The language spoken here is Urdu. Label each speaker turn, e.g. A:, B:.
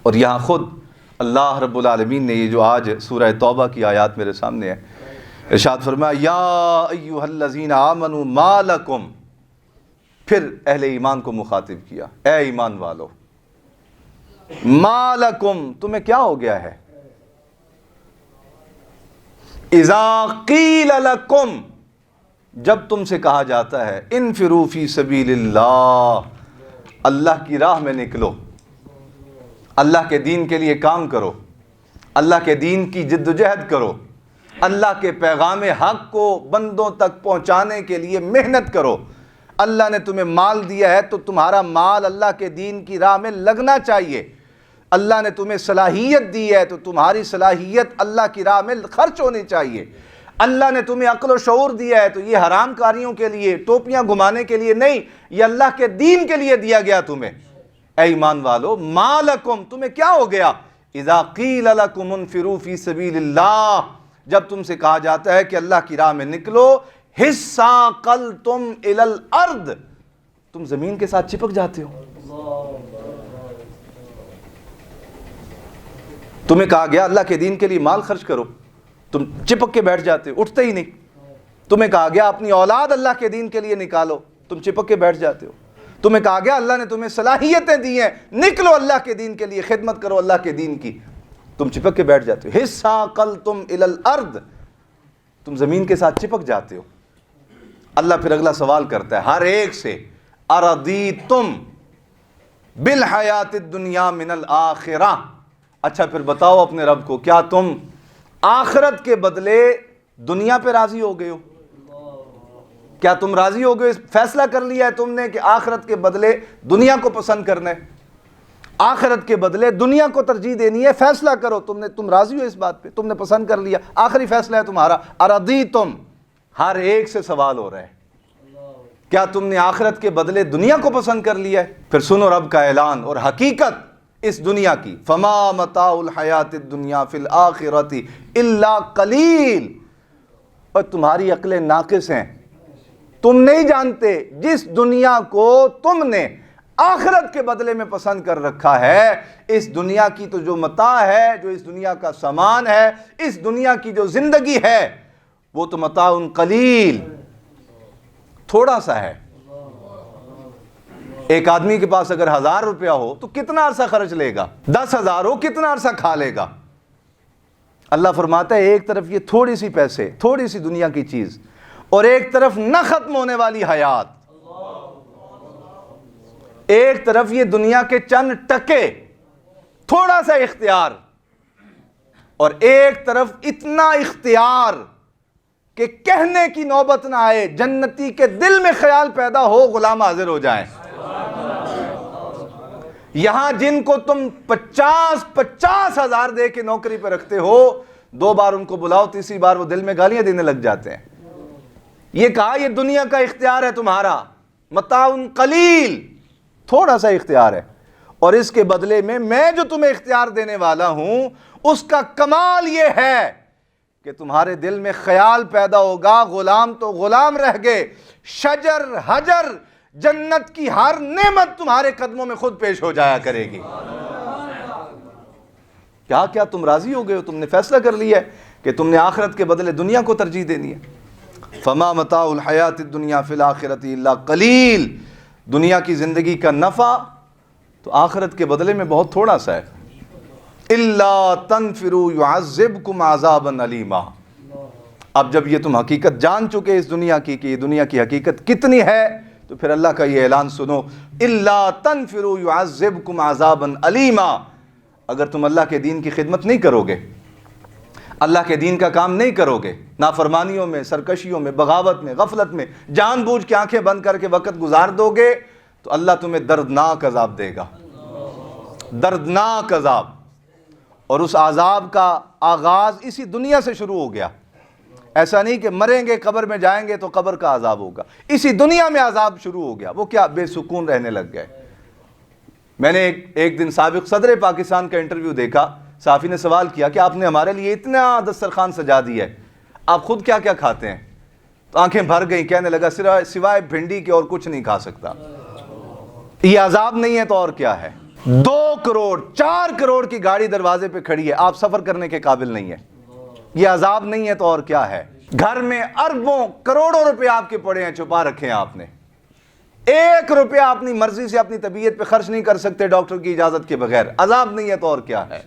A: اور یہاں خود اللہ رب العالمین نے یہ جو آج سورہ توبہ کی آیات میرے سامنے ہے، ارشاد فرمایا یا ایھا الذین آمنوا ما لکم، پھر اہل ایمان کو مخاطب کیا، اے ایمان والو، ما لکم، تمہیں کیا ہو گیا ہے، اذا قیل لکم، جب تم سے کہا جاتا ہے انفروا فی سبیل اللہ، اللہ کی راہ میں نکلو، اللہ کے دین کے لیے کام کرو، اللہ کے دین کی جد و جہد کرو، اللہ کے پیغام حق کو بندوں تک پہنچانے کے لیے محنت کرو، اللہ نے تمہیں مال دیا ہے تو تمہارا مال اللہ کے دین کی راہ میں لگنا چاہیے، اللہ نے تمہیں صلاحیت دی ہے تو تمہاری صلاحیت اللہ کی راہ میں خرچ ہونی چاہیے، اللہ نے تمہیں عقل و شعور دیا ہے تو یہ حرام کاریوں کے لیے، ٹوپیاں گھمانے کے لیے نہیں، یہ اللہ کے دین کے لیے دیا گیا تمہیں۔ اے ایمان والو، ما لکم، تمہیں کیا ہو گیا، اذا قیل لکم انفروا فی سبیل اللہ، جب تم سے کہا جاتا ہے کہ اللہ کی راہ میں نکلو، ثاقلتم الی الارض، تم زمین کے ساتھ چپک جاتے ہو۔ تمہیں کہا گیا اللہ کے دین کے لیے مال خرچ کرو، تم چپک کے بیٹھ جاتے ہو، اٹھتے ہی نہیں۔ تمہیں کہا گیا اپنی اولاد اللہ کے دین کے لیے نکالو، تم چپک کے بیٹھ جاتے ہو۔ تمہیں کہا گیا اللہ نے تمہیں صلاحیتیں دی ہیں، نکلو اللہ کے دین کے لیے، خدمت کرو اللہ کے دین کی، تم چپک کے بیٹھ جاتے ہو۔ ثاقلتم الی الارض، تم زمین کے ساتھ چپک جاتے ہو۔ اللہ پھر اگلا سوال کرتا ہے ہر ایک سے، ارضیتم بالحیات الدنیا من الآخرہ، اچھا پھر بتاؤ اپنے رب کو، کیا تم آخرت کے بدلے دنیا پہ راضی ہو گئے ہو؟ کیا تم راضی ہو گئے؟ فیصلہ کر لیا ہے تم نے کہ آخرت کے بدلے دنیا کو پسند کرنا ہے، آخرت کے بدلے دنیا کو ترجیح دینی ہے، فیصلہ کرو، تم راضی ہو اس بات پہ، تم نے پسند کر لیا، آخری فیصلہ ہے تمہارا۔ ارضیتم، ہر ایک سے سوال ہو رہا ہے، کیا تم نے آخرت کے بدلے دنیا کو پسند کر لیا ہے؟ پھر سنو رب کا اعلان اور حقیقت اس دنیا کی، فما متاع الحیات الدنیا فی الآخرۃ الا قلیل، اور تمہاری عقلیں ناقص ہیں، تم نہیں جانتے جس دنیا کو تم نے آخرت کے بدلے میں پسند کر رکھا ہے، اس دنیا کی تو جو متاع ہے، جو اس دنیا کا سامان ہے، اس دنیا کی جو زندگی ہے، وہ تو متاع قلیل، تھوڑا سا ہے۔ ایک آدمی کے پاس اگر 1000 روپیہ ہو تو کتنا عرصہ خرچ لے گا؟ 10,000 ہو کتنا عرصہ کھا لے گا؟ اللہ فرماتا ہے ایک طرف یہ تھوڑی سی پیسے، تھوڑی سی دنیا کی چیز، اور ایک طرف نہ ختم ہونے والی حیات، ایک طرف یہ دنیا کے چند ٹکے، تھوڑا سا اختیار، اور ایک طرف اتنا اختیار کہ کہنے کی نوبت نہ آئے، جنتی کے دل میں خیال پیدا ہو غلام حاضر ہو جائیں۔ یہاں جن کو تم 50,000 دے کے نوکری پہ رکھتے ہو، 2 بار ان کو بلاؤ، تیسری بار وہ دل میں گالیاں دینے لگ جاتے ہیں۔ یہ کہا یہ دنیا کا اختیار ہے تمہارا، متاع قلیل، تھوڑا سا اختیار ہے، اور اس کے بدلے میں جو تمہیں اختیار دینے والا ہوں، اس کا کمال یہ ہے کہ تمہارے دل میں خیال پیدا ہوگا، غلام تو غلام رہ گئے، شجر حجر جنت کی ہر نعمت تمہارے قدموں میں خود پیش ہو جایا کرے گی۔ کیا تم راضی ہو گئے ہو؟ تم نے فیصلہ کر لیا ہے کہ تم نے آخرت کے بدلے دنیا کو ترجیح دینی ہے۔ فما متاع الحیات الدنیا فی الآخرۃ الا قلیل، دنیا کی زندگی کا نفع تو آخرت کے بدلے میں بہت تھوڑا سا ہے۔ الا تنفروا يعذبكم عذابا علیما، اب جب یہ تم حقیقت جان چکے اس دنیا کی کہ یہ دنیا کی حقیقت کتنی ہے، تو پھر اللہ کا یہ اعلان سنو، الا تنفروا يعذبكم عذابا علیما، اگر تم اللہ کے دین کی خدمت نہیں کرو گے، اللہ کے دین کا کام نہیں کرو گے، نافرمانیوں میں، سرکشیوں میں، بغاوت میں، غفلت میں جان بوجھ کے آنکھیں بند کر کے وقت گزار دو گے، تو اللہ تمہیں دردناک عذاب دے گا، دردناک عذاب۔ اور اس عذاب کا آغاز اسی دنیا سے شروع ہو گیا، ایسا نہیں کہ مریں گے قبر میں جائیں گے تو قبر کا عذاب ہوگا، اسی دنیا میں عذاب شروع ہو گیا۔ وہ کیا؟ بے سکون رہنے لگ گئے۔ میں نے ایک دن سابق صدر پاکستان کا انٹرویو دیکھا، صحافی نے سوال کیا کہ آپ نے ہمارے لیے اتنا دسترخوان سجا دیا ہے، آپ خود کیا کیا کھاتے ہیں؟ تو آنکھیں بھر گئیں، کہنے لگا سوائے بھنڈی کے اور کچھ نہیں کھا سکتا۔ یہ عذاب نہیں ہے تو اور کیا ہے؟ 2 کروڑ 4 کروڑ کی گاڑی دروازے پہ کھڑی ہے، آپ سفر کرنے کے قابل نہیں ہے، یہ عذاب نہیں ہے تو اور کیا ہے؟ گھر میں اربوں کروڑوں روپے آپ کے پڑے ہیں، چھپا رکھے ہیں آپ نے، 1 روپیہ اپنی مرضی سے اپنی طبیعت پہ خرچ نہیں کر سکتے ڈاکٹر کی اجازت کے بغیر، عذاب نہیں ہے تو اور کیا ہے؟